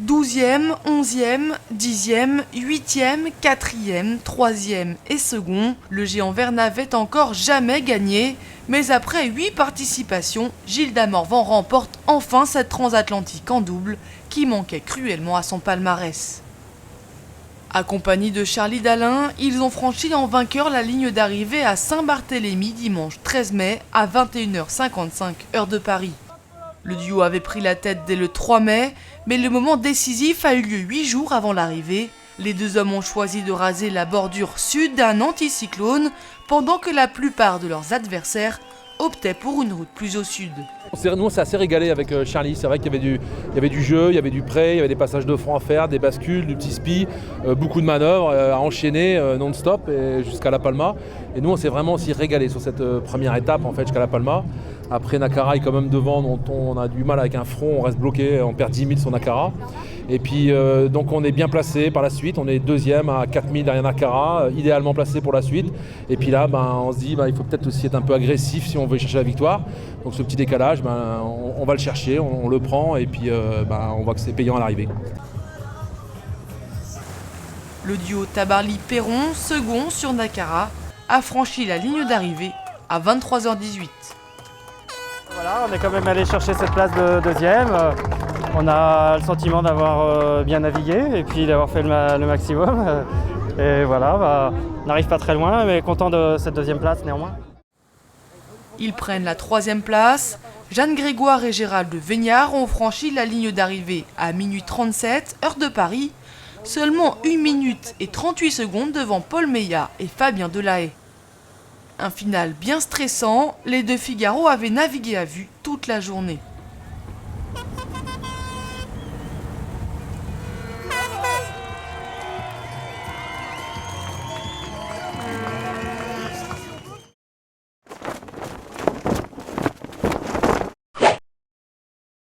12e, 11e, 10e, 8e, 4e, 3e et second, le géant vert n'avait encore jamais gagné. Mais après 8 participations, Gilda Morvan remporte enfin cette transatlantique en double qui manquait cruellement à son palmarès. Accompagnés de Charlie Dalin, ils ont franchi en vainqueur la ligne d'arrivée à Saint-Barthélemy dimanche 13 mai à 21h55 heure de Paris. Le duo avait pris la tête dès le 3 mai, mais le moment décisif a eu lieu 8 jours avant l'arrivée. Les deux hommes ont choisi de raser la bordure sud d'un anticyclone, pendant que la plupart de leurs adversaires optaient pour une route plus au sud. Nous, on s'est assez régalé avec Charlie. C'est vrai qu'il y avait du jeu, il y avait du prêt, il y avait des passages de front à faire, des bascules, du petit spi, beaucoup de manœuvres à enchaîner non-stop jusqu'à La Palma. Et nous, on s'est vraiment aussi régalé sur cette première étape en fait, jusqu'à La Palma. Après, Nakara est quand même devant, dont on a du mal avec un front, on reste bloqué, on perd 10 000 sur Nakara. Et puis, donc on est bien placé par la suite, on est deuxième à 4 000 derrière Nakara, idéalement placé pour la suite. Et puis là, on se dit il faut peut-être aussi être un peu agressif si on veut chercher la victoire. Donc ce petit décalage, on va le chercher, on le prend et puis on voit que c'est payant à l'arrivée. Le duo Tabarly-Perron, second sur Nakara, a franchi la ligne d'arrivée à 23h18. Voilà, on est quand même allé chercher cette place de deuxième. On a le sentiment d'avoir bien navigué et puis d'avoir fait le maximum. Et voilà, on n'arrive pas très loin, mais content de cette deuxième place néanmoins. Ils prennent la 3e place. Jeanne Grégoire et Gérald Vignard ont franchi la ligne d'arrivée à minuit 37, heure de Paris. Seulement 1 minute et 38 secondes devant Paul Meillat et Fabien Delahaye. Un final bien stressant, les deux Figaro avaient navigué à vue toute la journée.